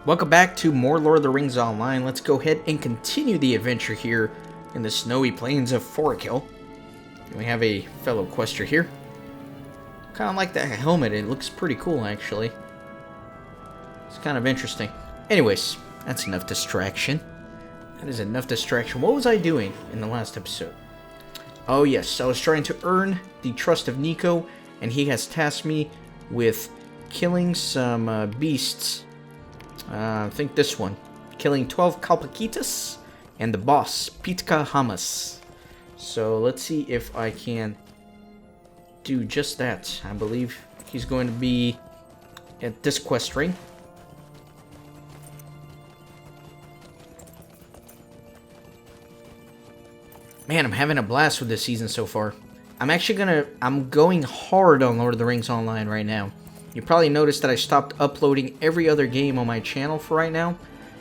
Welcome back to more Lord of the Rings Online. Let's go ahead and continue the adventure here in the snowy plains of Forkill. We have a fellow quester here. Kind of like that helmet. It looks pretty cool, actually. It's kind of interesting. Anyways, that's enough distraction. That is enough distraction. What was I doing in the last episode? Oh yes, I was trying to earn the trust of Nico, and he has tasked me with killing some beasts. I think this one. Killing 12 Kalpakitas and the boss, Pitka Hamas. So let's see if I can do just that. I believe he's going to be at this quest ring. Man, I'm having a blast with this season so far. I'm going hard on Lord of the Rings Online right now. You probably noticed that I stopped uploading every other game on my channel for right now.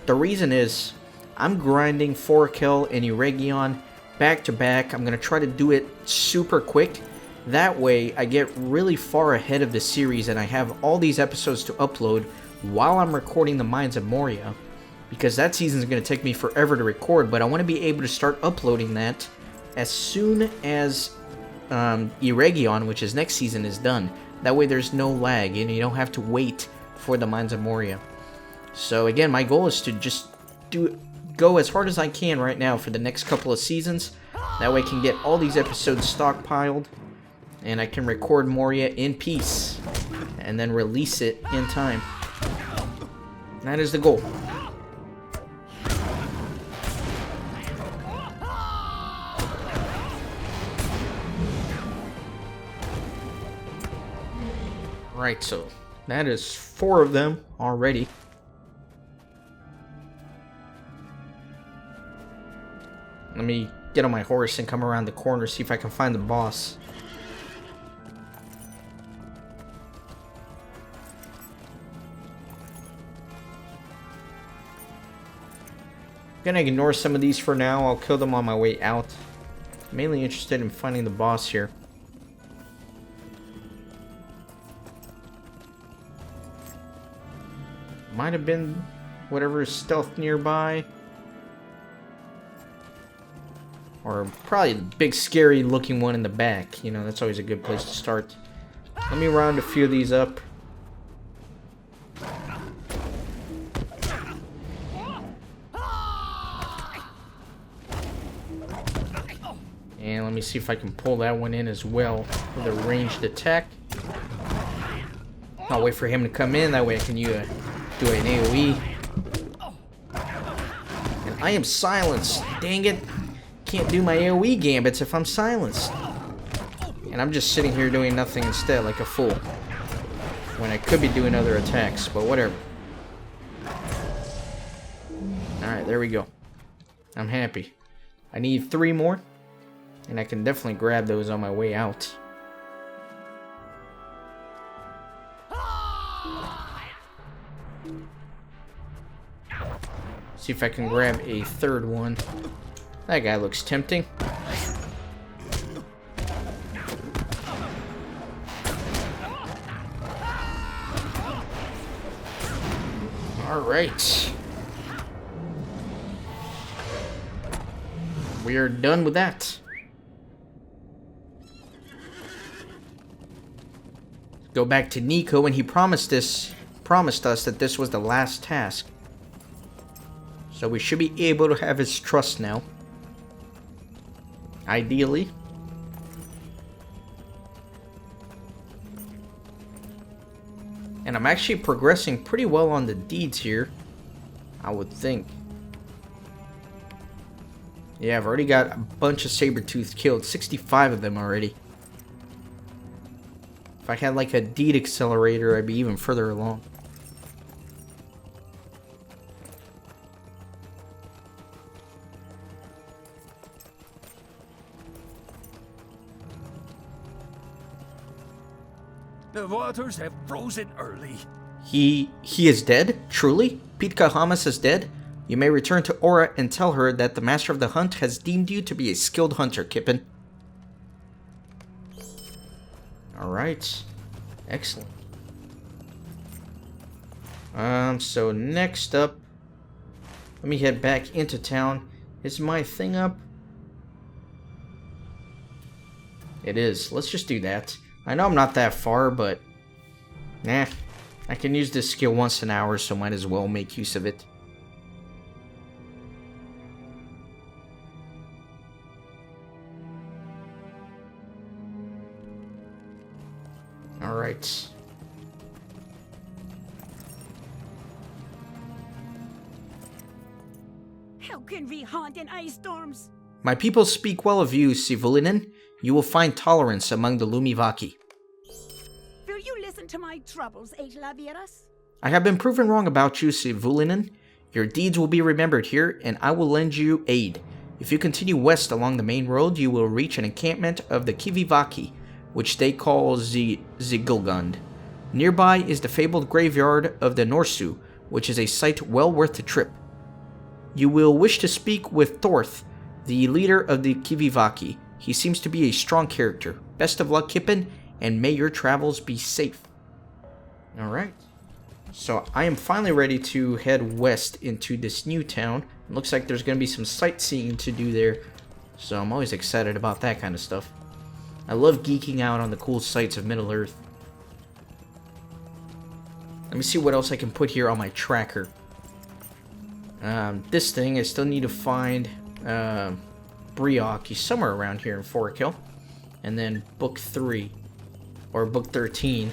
The reason is, I'm grinding Forkill and Eregion back to back. I'm going to try to do it super quick. That way, I get really far ahead of the series and I have all these episodes to upload while I'm recording the Mines of Moria. Because that season is going to take me forever to record, but I want to be able to start uploading that as soon as Eregion, which is next season, is done. That way there's no lag and you don't have to wait for the Mines of Moria. So again, my goal is to just go as hard as I can right now for the next couple of seasons. That way I can get all these episodes stockpiled and I can record Moria in peace and then release it in time. That is the goal. Right, so that is 4 of them already. Let me get on my horse and come around the corner, see if I can find the boss. I'm gonna ignore some of these for now. I'll kill them on my way out. I'm mainly interested in finding the boss here. Might have been whatever is stealth nearby. Or probably the big scary looking one in the back. You know, that's always a good place to start. Let me round a few of these up. And let me see if I can pull that one in as well with a ranged attack. I'll wait for him to come in, that way I can do an AoE. And I am silenced. Dang it. Can't do my AoE gambits if I'm silenced. And I'm just sitting here doing nothing instead, like a fool. When I could be doing other attacks, but whatever. Alright, there we go. I'm happy. I need 3 more. And I can definitely grab those on my way out. See if I can grab a 3rd one. That guy looks tempting. Alright. We are done with that. Go back to Nico, and he promised us that this was the last task. So we should be able to have his trust now. Ideally. And I'm actually progressing pretty well on the deeds here, I would think. Yeah, I've already got a bunch of saber-toothed killed. 65 of them already. If I had like a deed accelerator, I'd be even further along. The waters have frozen early. He is dead? Truly? Pitka Hamas is dead? You may return to Aura and tell her that the Master of the Hunt has deemed you to be a skilled hunter, Kippen. Alright. Excellent. So next up, let me head back into town. Is my thing up? It is. Let's just do that. I know I'm not that far, but nah, I can use this skill once an hour, so might as well make use of it. Alright. How can we hunt in ice storms? My people speak well of you, Sivulinen. You will find tolerance among the Lumivaki. Will you listen to my troubles, Eitlaviras? I have been proven wrong about you, Sivulinen. Your deeds will be remembered here, and I will lend you aid. If you continue west along the main road, you will reach an encampment of the Kivivaki, which they call Zigilgund. Nearby is the fabled graveyard of the Norsu, which is a sight well worth the trip. You will wish to speak with Thorth, the leader of the Kivivaki. He seems to be a strong character. Best of luck, Kippen, and may your travels be safe. Alright. So I am finally ready to head west into this new town. It looks like there's going to be some sightseeing to do there. So I'm always excited about that kind of stuff. I love geeking out on the cool sights of Middle-earth. Let me see what else I can put here on my tracker. This thing, I still need to find Briok. He's somewhere around here in Forkill. And then book 3, or book 13,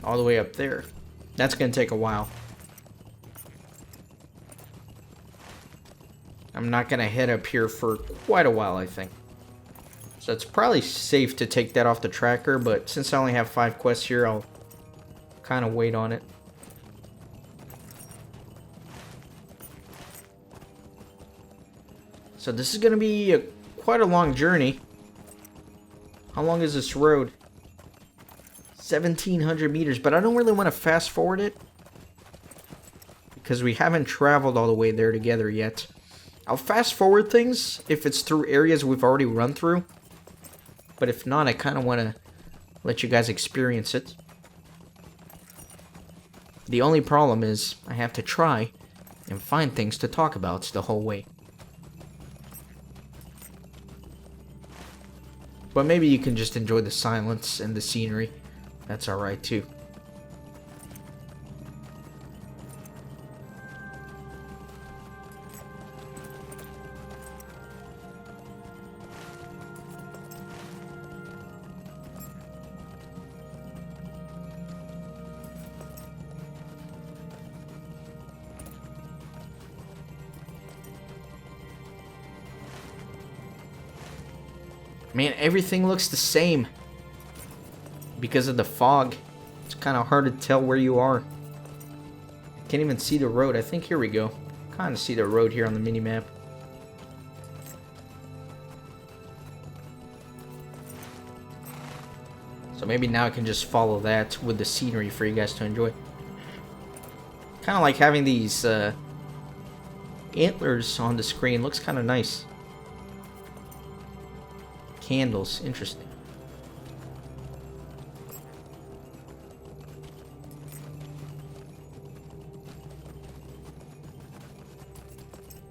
all the way up there. That's going to take a while. I'm not going to head up here for quite a while, I think. So it's probably safe to take that off the tracker, but since I only have 5 quests here, I'll kind of wait on it. So this is going to be quite a long journey. How long is this road? 1,700 meters, but I don't really want to fast forward it because we haven't traveled all the way there together yet. I'll fast forward things if it's through areas we've already run through, but if not, I kind of want to let you guys experience it. The only problem is I have to try and find things to talk about the whole way. But maybe you can just enjoy the silence and the scenery. That's alright too. Man, everything looks the same. Because of the fog, it's kind of hard to tell where you are. Can't even see the road. I think here we go. Kind of see the road here on the mini-map. So maybe now I can just follow that with the scenery for you guys to enjoy. Kind of like having these antlers on the screen. Looks kind of nice. Candles, interesting.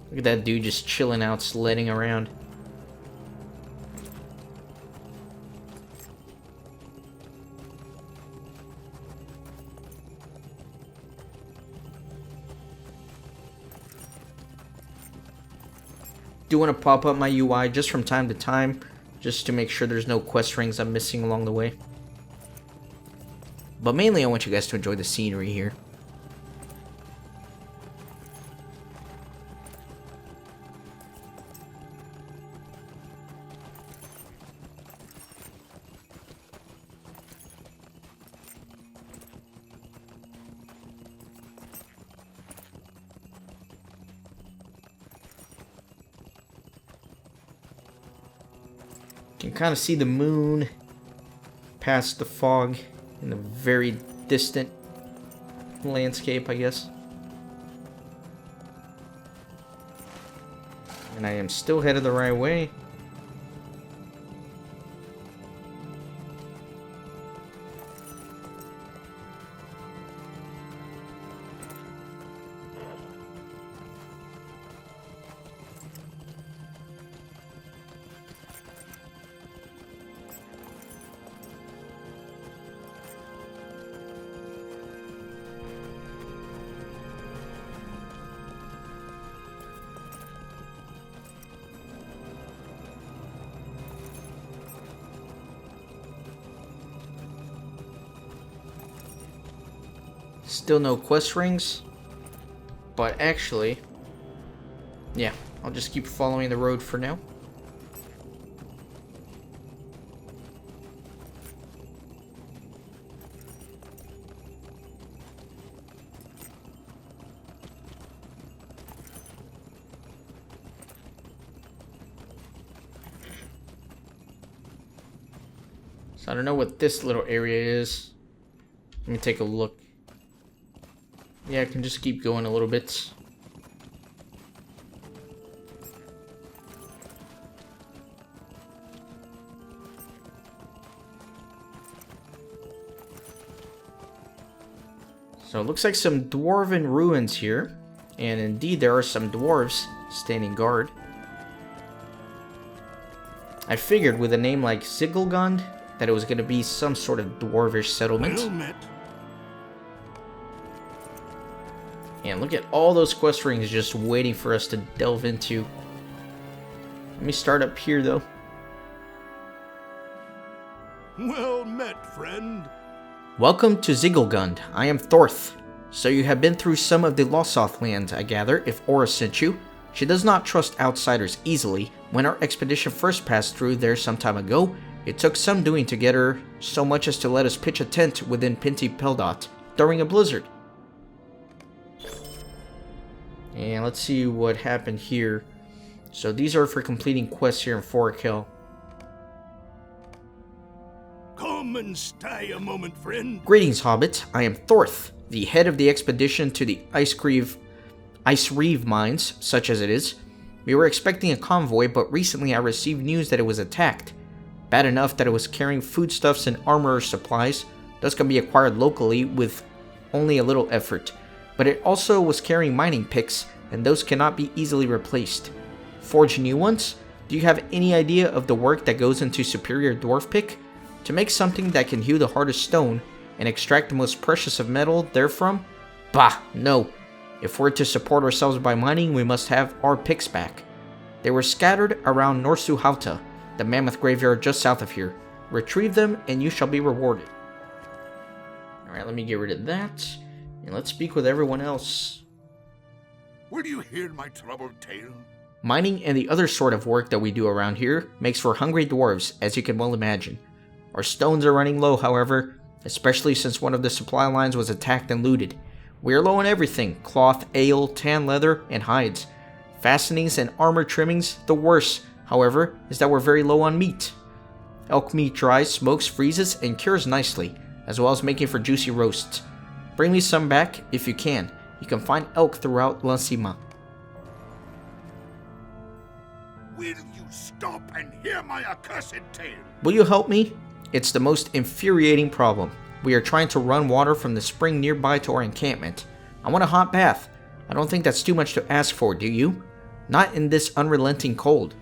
Look at that dude just chilling out, sledding around. Do want to pop up my UI just from time to time, just to make sure there's no quest rings I'm missing along the way. But mainly I want you guys to enjoy the scenery here. You can kind of see the moon past the fog in the very distant landscape, I guess. And I am still headed the right way. Still no quest rings. But actually, yeah, I'll just keep following the road for now. So I don't know what this little area is. Let me take a look. Yeah, I can just keep going a little bit. So it looks like some dwarven ruins here. And indeed there are some dwarves standing guard. I figured with a name like Zigilgund that it was going to be some sort of dwarvish settlement. Well met. And look at all those quest rings just waiting for us to delve into. Let me start up here, though. Well met, friend. Welcome to Zigilgund. I am Thorth. So you have been through some of the Losoth lands, I gather, if Aura sent you. She does not trust outsiders easily. When our expedition first passed through there some time ago, it took some doing to get her, so much as to let us pitch a tent within Pinti Peldot during a blizzard. And let's see what happened here. So these are for completing quests here in Forakel. Come and stay a moment, friend. Greetings, Hobbit. I am Thorth, the head of the expedition to the Ice Reeve mines, such as it is. We were expecting a convoy, but recently I received news that it was attacked. Bad enough that it was carrying foodstuffs and armor supplies. Those can be acquired locally with only a little effort. But it also was carrying mining picks, and those cannot be easily replaced. Forge new ones? Do you have any idea of the work that goes into superior dwarf pick? To make something that can hew the hardest stone, and extract the most precious of metal therefrom? Bah, no. If we're to support ourselves by mining, we must have our picks back. They were scattered around Norsuhauta, the mammoth graveyard just south of here. Retrieve them, and you shall be rewarded. Alright, let me get rid of that. And let's speak with everyone else. Will you hear my troubled tale? Mining and the other sort of work that we do around here makes for hungry dwarves, as you can well imagine. Our stones are running low, however, especially since one of the supply lines was attacked and looted. We are low on everything: cloth, ale, tan leather, and hides. Fastenings and armor trimmings. The worst, however, is that we're very low on meat. Elk meat dries, smokes, freezes, and cures nicely, as well as making for juicy roasts. Bring me some back if you can. You can find elk throughout Lansima. Will you stop and hear my accursed tale? Will you help me? It's the most infuriating problem. We are trying to run water from the spring nearby to our encampment. I want a hot bath. I don't think that's too much to ask for, do you? Not in this unrelenting cold.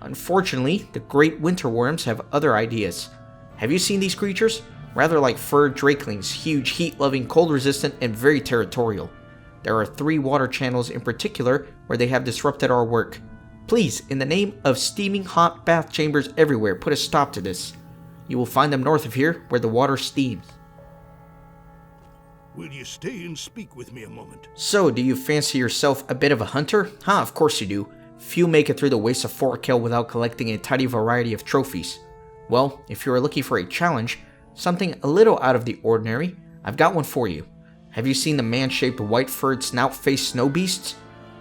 Unfortunately, the great winter worms have other ideas. Have you seen these creatures? Rather like furred drakelings, huge, heat-loving, cold-resistant, and very territorial. There are 3 water channels in particular where they have disrupted our work. Please, in the name of steaming hot bath chambers everywhere, put a stop to this. You will find them north of here, where the water steams. Will you stay and speak with me a moment? So, do you fancy yourself a bit of a hunter? Huh, of course you do. Few make it through the wastes of Forakel without collecting a tidy variety of trophies. Well, if you are looking for a challenge, something a little out of the ordinary, I've got one for you. Have you seen the man-shaped white-furred snout-faced snow beasts?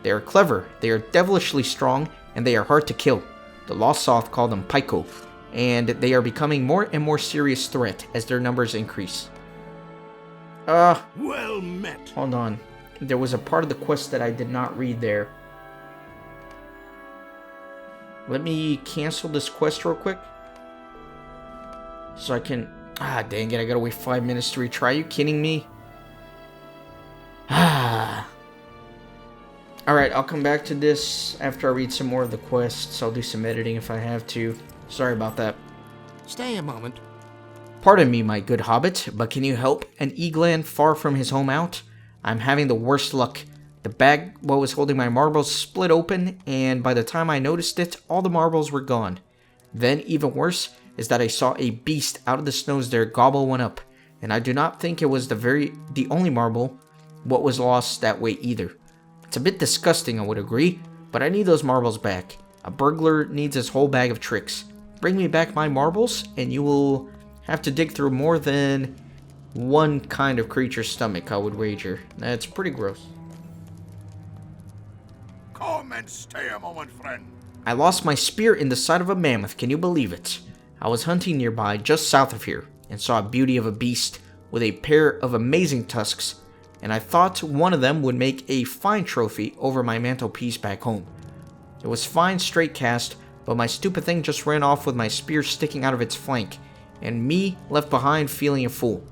They are clever, they are devilishly strong, and they are hard to kill. The Losoth call them Pyko, and they are becoming more and more serious threat as their numbers increase. Well met. Hold on. There was a part of the quest that I did not read there. Let me cancel this quest real quick. So I can... Ah, dang it, I gotta wait 5 minutes to retry. Are you kidding me? Alright, I'll come back to this after I read some more of the quests. I'll do some editing if I have to. Sorry about that. Stay a moment. Pardon me, my good hobbit, but can you help an Eglan far from his home out? I'm having the worst luck. The bag what was holding my marbles split open, and by the time I noticed it, all the marbles were gone. Then, even worse, is that I saw a beast out of the snows there gobble one up. And I do not think it was the only marble what was lost that way either. It's a bit disgusting, I would agree, but I need those marbles back. A burglar needs his whole bag of tricks. Bring me back my marbles, and you will have to dig through more than one kind of creature's stomach, I would wager. That's pretty gross. Come and stay a moment, friend. I lost my spear in the side of a mammoth, can you believe it? I was hunting nearby, just south of here, and saw a beauty of a beast with a pair of amazing tusks, and I thought one of them would make a fine trophy over my mantelpiece back home. It was fine straight cast, but my stupid thing just ran off with my spear sticking out of its flank, and me left behind feeling a fool.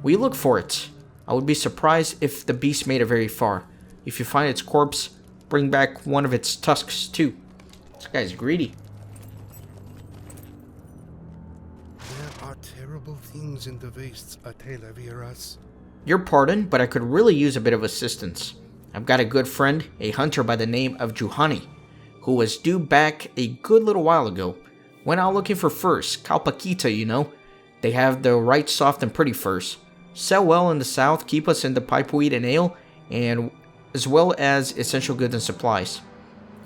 We look for it. I would be surprised if the beast made it very far. If you find its corpse, bring back one of its tusks too. This guy's greedy. There are terrible things in the wastes, Atela Viras. Your pardon, but I could really use a bit of assistance. I've got a good friend, a hunter by the name of Juhani, who was due back a good little while ago. Went out looking for furs, Kalpakita, you know. They have the right soft and pretty furs. Sell well in the south, keep us in the pipeweed and ale, and as well as essential goods and supplies.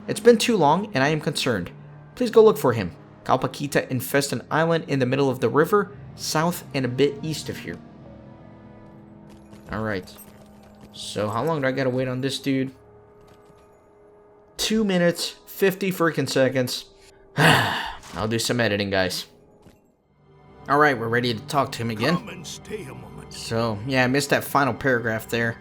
It's been too long, and I am concerned. Please go look for him. Kalpakita infest an island in the middle of the river, south and a bit east of here. Alright. So how long do I gotta wait on this dude? 2 minutes, 50 freaking seconds. I'll do some editing, guys. Alright, we're ready to talk to him again. Come and stay a moment. So, yeah, I missed that final paragraph there.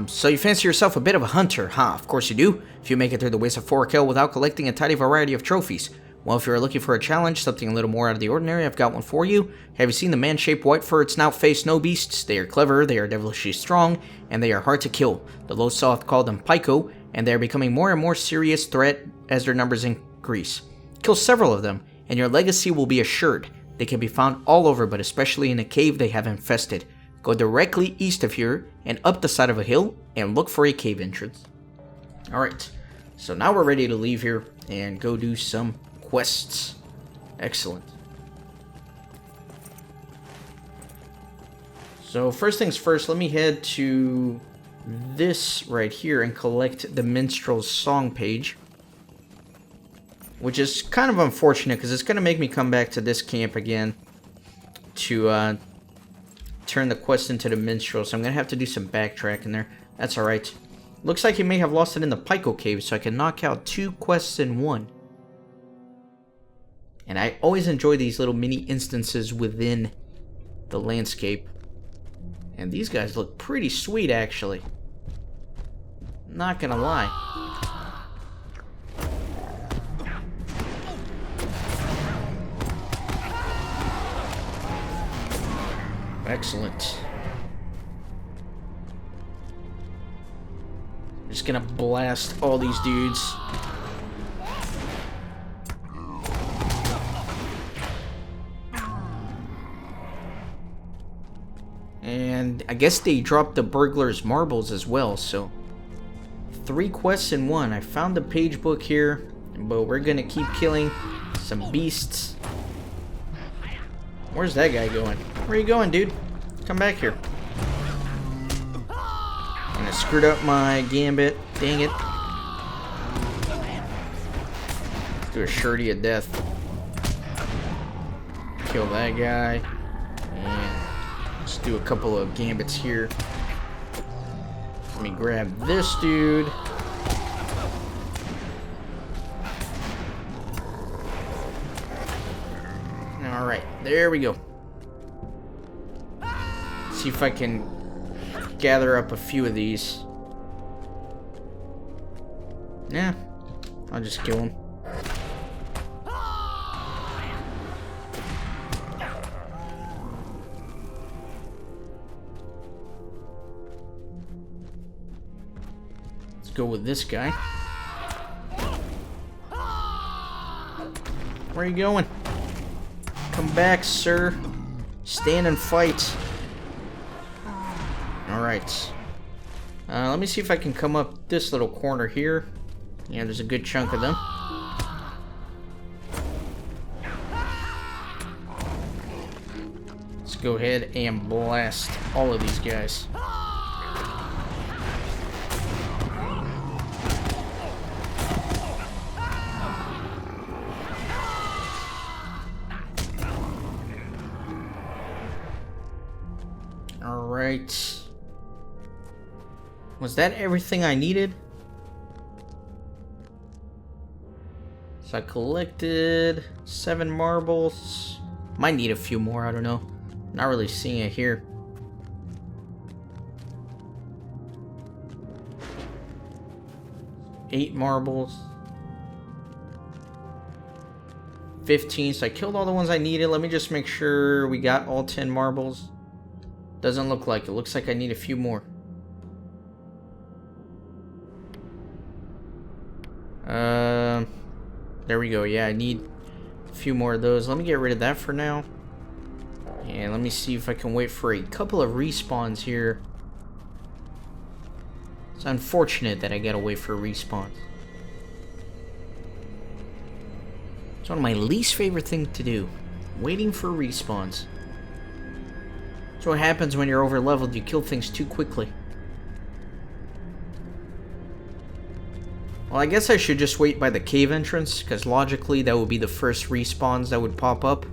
So you fancy yourself a bit of a hunter, huh? Of course you do. If you make it through the wastes of Forkel without collecting a tidy variety of trophies. Well, if you're looking for a challenge, something a little more out of the ordinary, I've got one for you. Have you seen the man-shaped white-furred snout-faced snow beasts? They are clever, they are devilishly strong, and they are hard to kill. The low south call them Pyko, and they are becoming more and more serious threat as their numbers increase. Kill several of them, and your legacy will be assured. They can be found all over, but especially in a cave they have infested. Go directly east of here, and up the side of a hill, and look for a cave entrance. Alright, so now we're ready to leave here, and go do some quests. Excellent. So first things first, let me head to this right here and collect the minstrel's song page, which is kind of unfortunate because it's going to make me come back to this camp again to turn the quest into the minstrel, so I'm going to have to do some backtracking there. That's alright. Looks like he may have lost it in the Pyko cave, so I can knock out 2 quests in one. And I always enjoy these little mini instances within the landscape. And these guys look pretty sweet, actually. Not gonna lie. Excellent. I'm just gonna blast all these dudes. And I guess they dropped the burglar's marbles as well, so 3 quests in one. I found the page book here, but we're gonna keep killing some beasts. Where's that guy going? Where are you going, dude? Come back here. And I screwed up my gambit. Dang it. Let's do a surety of death. Kill that guy. And let's do a couple of gambits here. Let me grab this dude. Alright, there we go. See if I can gather up a few of these. Yeah, I'll just kill them. Let's go with this guy. Where are you going? Come back, sir. Stand and fight. Alright. Let me see if I can come up this little corner here. Yeah, there's a good chunk of them. Let's Let's go ahead and blast all of these guys. Alright. Was that everything I needed? So I collected 7 marbles. Might need a few more, I don't know. Not really seeing it here. Eight marbles. 15, so I killed all the ones I needed. Let me just make sure we got all 10 marbles. Doesn't look like it. Looks like I need a few more. There we go. Yeah, I need a few more of those. Let me get rid of that for now. And let me see if I can wait for a couple of respawns here. It's unfortunate that I gotta wait for respawns. It's one of my least favorite things to do. Waiting for respawns. That's what happens when you're over leveled. You kill things too quickly. Well, I guess I should just wait by the cave entrance, because logically that would be the first respawns that would pop up.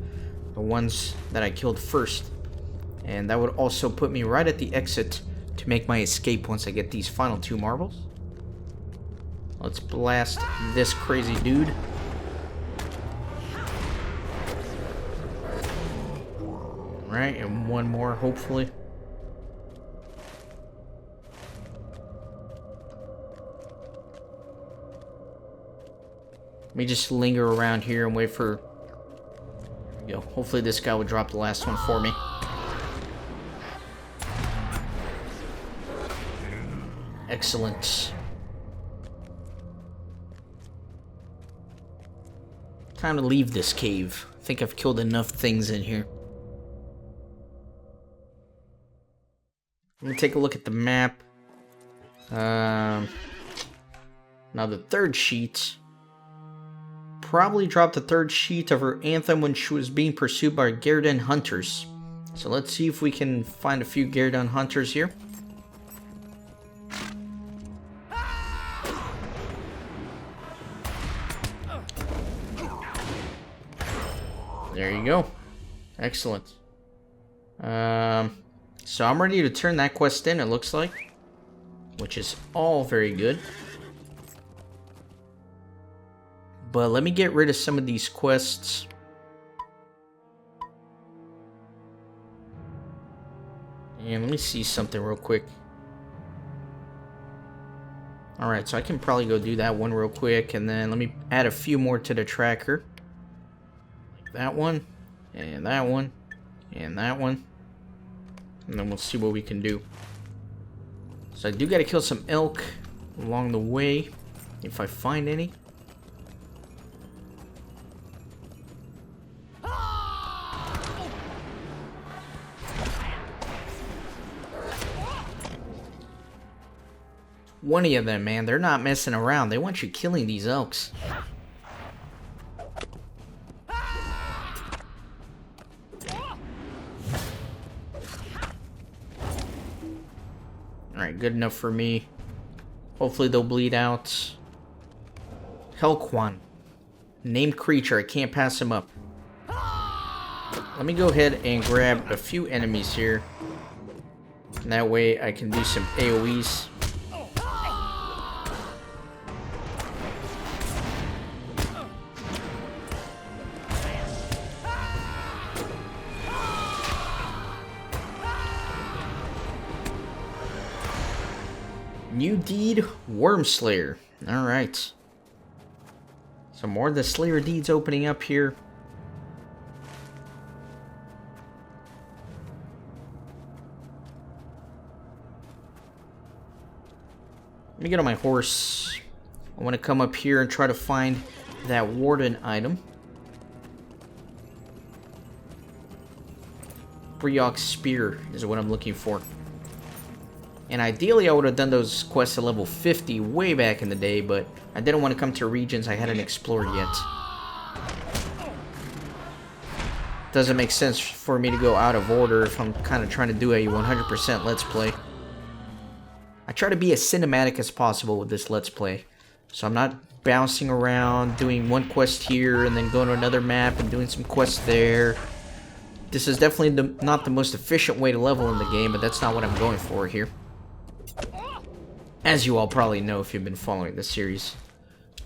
The ones that I killed first. And that would also put me right at the exit to make my escape once I get these final 2 marbles. Let's blast this crazy dude. Right, and one more, hopefully. Let me just linger around here and wait for... There we go. Hopefully this guy will drop the last one for me. Excellent. Time to leave this cave. I think I've killed enough things in here. Let me take a look at the map. Now the third sheet. Probably dropped the third sheet of her anthem when she was being pursued by Gerdun hunters. So let's see if we can find a few Gerdun hunters here. There you go. Excellent. So I'm ready to turn that quest in, it looks like. Which is all very good. But let me get rid of some of these quests. And let me see something real quick. Alright, so I can probably go do that one real quick. And then let me add a few more to the tracker. Like that one. And that one. And that one. And then we'll see what we can do. So I do gotta kill some elk along the way. If I find any. One of them, man, they're not messing around. They want you killing these elks. Alright, good enough for me. Hopefully they'll bleed out. Helquan. Named creature, I can't pass him up. Let me go ahead and grab a few enemies here. And that way I can do some AoEs. New deed, Wormslayer. Alright. Some more of the Slayer deeds opening up here. Let me get on my horse. I want to come up here and try to find that warden item. Briok Spear is what I'm looking for. And ideally I would have done those quests at level 50 way back in the day, but I didn't want to come to regions I hadn't explored yet. doesn't make sense for me to go out of order if I'm kind of trying to do a 100% Let's Play. I try to be as cinematic as possible with this Let's Play. So I'm not bouncing around, doing one quest here, and then going to another map and doing some quests there. This is definitely not the most efficient way to level in the game, but that's not what I'm going for here. As you all probably know if you've been following the series,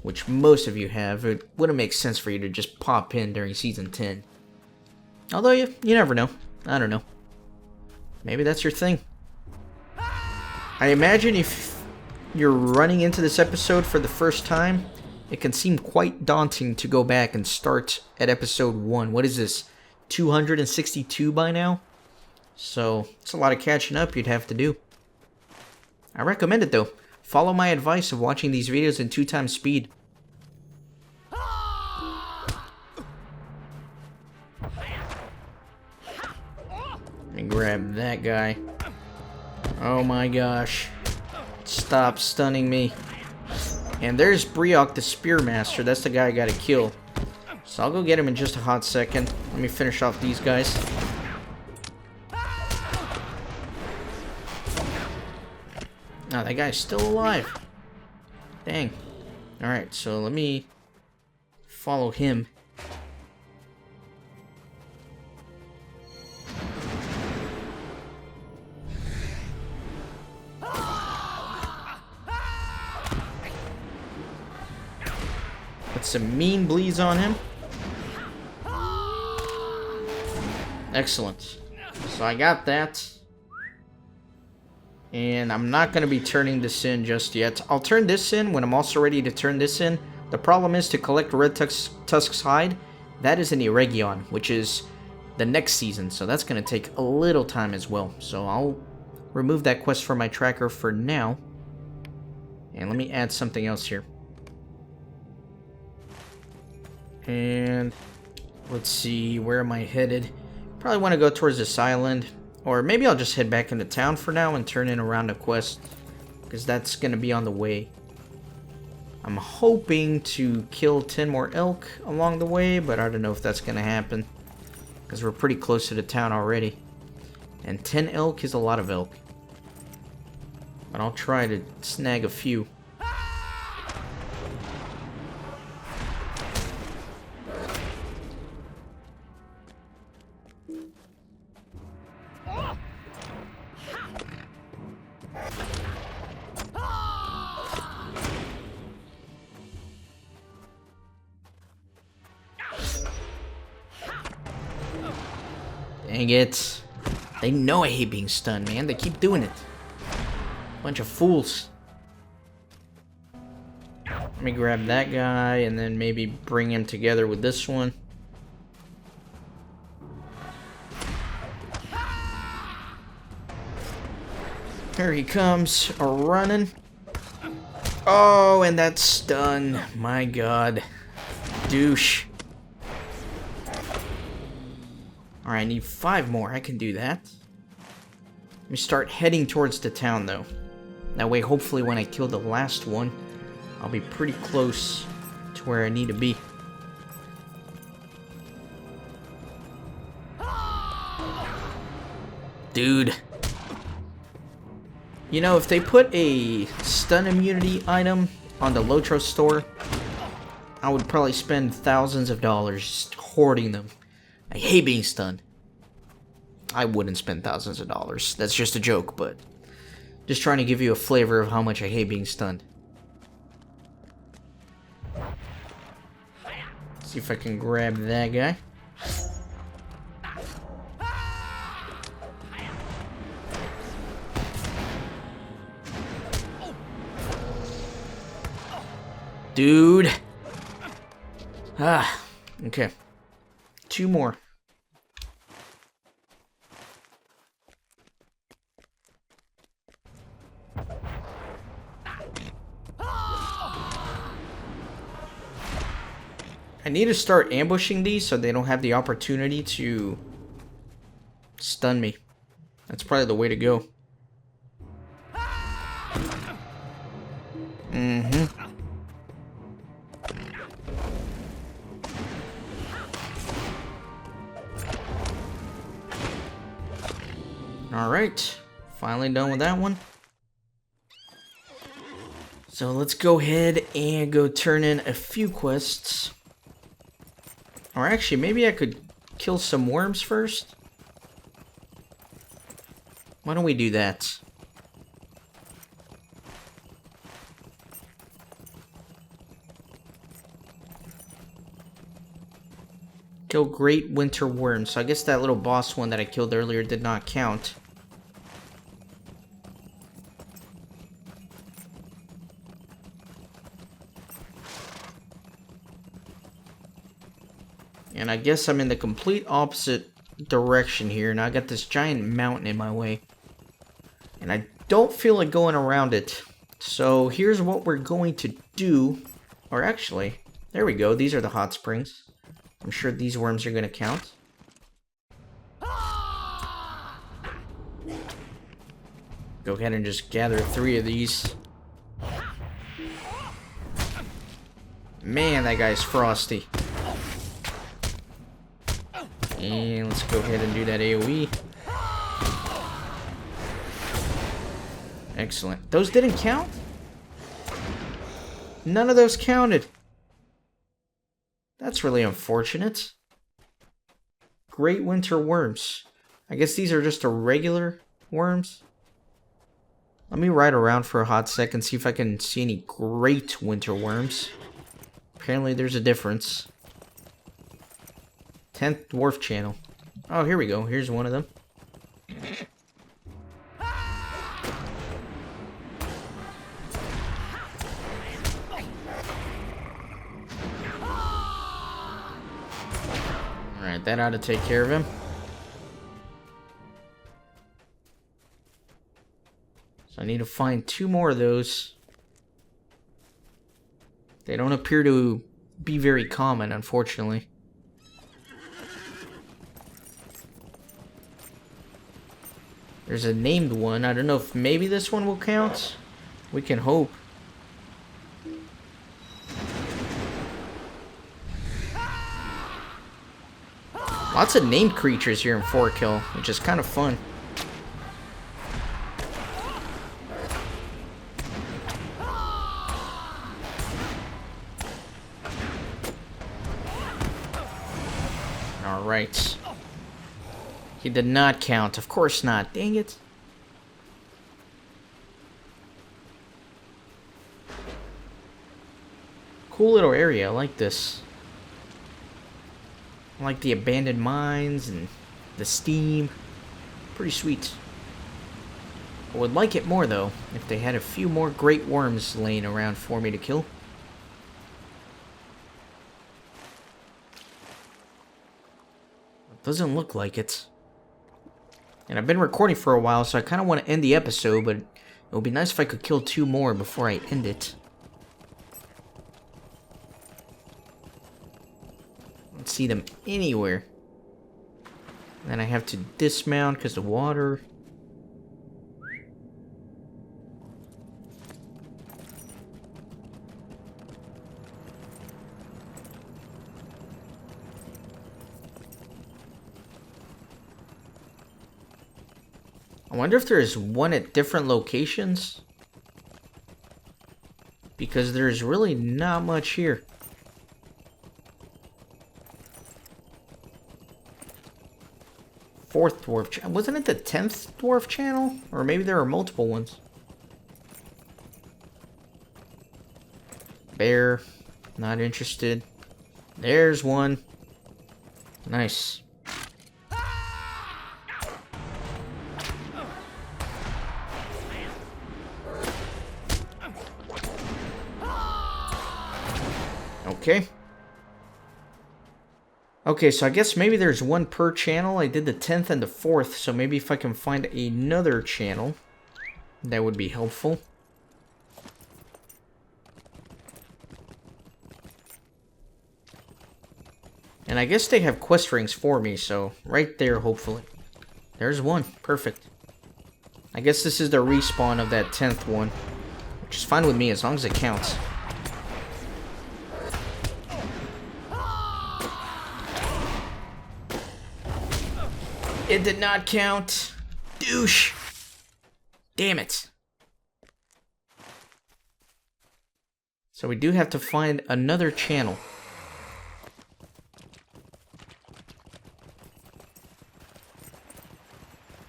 which most of you have, it wouldn't make sense for you to just pop in during Season 10. Although you never know. I don't know. Maybe that's your thing. I imagine if you're running into this episode for the first time, it can seem quite daunting to go back and start at episode 1. What is this? 262 by now? So, it's a lot of catching up you'd have to do. I recommend it though. Follow my advice of watching these videos in 2x speed. Let me grab that guy. Oh my gosh. Stop stunning me. And there's Briok the Spearmaster. That's the guy I gotta kill. So I'll go get him in just a hot second. Let me finish off these guys. Oh, that guy's still alive. Dang. Alright, so let me follow him. Put some mean bleeds on him. Excellent. So I got that. And I'm not going to be turning this in just yet. I'll turn this in when I'm also ready to turn this in. The problem is to collect Red Tusk's hide. That is in Eregion, which is the next season. So that's going to take a little time as well. So I'll remove that quest from my tracker for now. And let me add something else here. And let's see, where am I headed? Probably want to go towards this island. Or maybe I'll just head back into town for now and turn in a round of quests, because that's going to be on the way. I'm hoping to kill 10 more elk along the way, but I don't know if that's going to happen, because we're pretty close to the town already. And 10 elk is a lot of elk. But I'll try to snag a few. Dang it. They know I hate being stunned, man. They keep doing it. Bunch of fools. Let me grab that guy and then maybe bring him together with this one. Here he comes, running. Oh, and that's stun. My god. Douche. Alright, I need 5 more. I can do that. Let me start heading towards the town, though. That way, hopefully, when I kill the last one, I'll be pretty close to where I need to be. Dude. You know, if they put a stun immunity item on the LOTRO store, I would probably spend thousands of dollars just hoarding them. I hate being stunned. I wouldn't spend thousands of dollars. That's just a joke, but just trying to give you a flavor of how much I hate being stunned. See if I can grab that guy. Dude. Ah, okay. 2 more. I need to start ambushing these so they don't have the opportunity to stun me. That's probably the way to go. Alright, finally done with that one. So let's go ahead and go turn in a few quests. Or actually, maybe I could kill some worms first. Why don't we do that? Kill great winter worms. So I guess that little boss one that I killed earlier did not count. And I guess I'm in the complete opposite direction here. Now I got this giant mountain in my way. And I don't feel like going around it. So here's what we're going to do. Or actually, there we go. These are the hot springs. I'm sure these worms are going to count. Go ahead and just gather 3 of these. Man, that guy's frosty. And let's go ahead and do that AoE. Excellent. Those didn't count? None of those counted. That's really unfortunate. Great winter worms. I guess these are just a regular worms. Let me ride around for a hot second, see if I can see any great winter worms. Apparently there's a difference. 10th dwarf channel. Oh, here we go. Here's one of them. Alright, that ought to take care of him. So I need to find 2 more of those. They don't appear to be very common, unfortunately. There's a named one. I don't know if maybe this one will count. We can hope. Lots of named creatures here in 4Kill, which is kind of fun. Alright. He did not count. Of course not. Dang it. Cool little area. I like this. I like the abandoned mines and the steam. Pretty sweet. I would like it more, though, if they had a few more great worms laying around for me to kill. It doesn't look like it. And I've been recording for a while, so I kind of want to end the episode, but it would be nice if I could kill 2 more before I end it. I don't see them anywhere. Then I have to dismount because of water. I wonder if there's one at different locations. Because there's really not much here. Fourth dwarf channel. Wasn't it the 10th dwarf channel? Or maybe there are multiple ones. Bear. Not interested. There's one. Nice. Okay. Okay, so I guess maybe there's one per channel. I did the 10th and the 4th, so maybe if I can find another channel, that would be helpful. And I guess they have quest rings for me, so right there, hopefully. There's one. Perfect. I guess this is the respawn of that 10th one, which is fine with me as long as it counts. It did not count. douche! Damn it. So we do have to find another channel.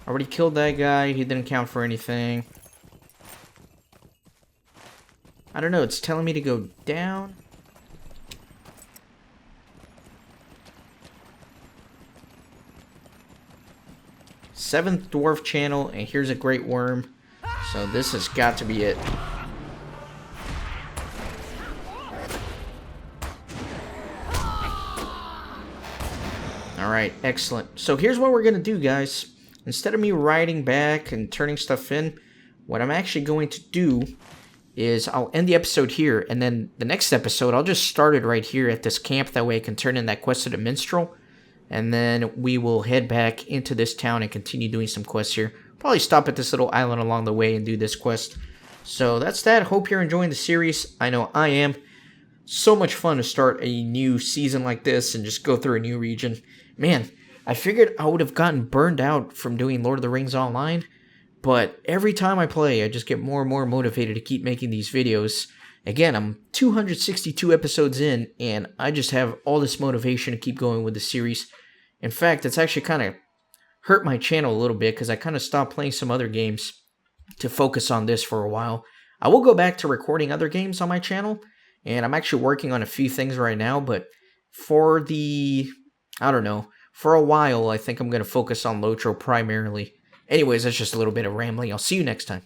Already killed that guy. He didn't count for anything. I don't know. It's telling me to go down. Seventh dwarf channel, and here's a great worm. So this has got to be it. Alright, excellent. So here's what we're going to do, guys. Instead of me riding back and turning stuff in, what I'm actually going to do is I'll end the episode here, and then the next episode, I'll just start it right here at this camp. That way I can turn in that quest to the minstrel, and then we will head back into this town and continue doing some quests here. Probably stop at this little island along the way and do this quest. So that's that. Hope you're enjoying the series. I know I am. So much fun to start a new season like this and just go through a new region. Man, I figured I would have gotten burned out from doing Lord of the Rings Online, but every time I play, I just get more and more motivated to keep making these videos. Again, I'm 262 episodes in, and I just have all this motivation to keep going with the series. In fact, it's actually kind of hurt my channel a little bit because I kind of stopped playing some other games to focus on this for a while. I will go back to recording other games on my channel, and I'm actually working on a few things right now, but for I don't know, for a while, I think I'm going to focus on LOTRO primarily. Anyways, that's just a little bit of rambling. I'll see you next time.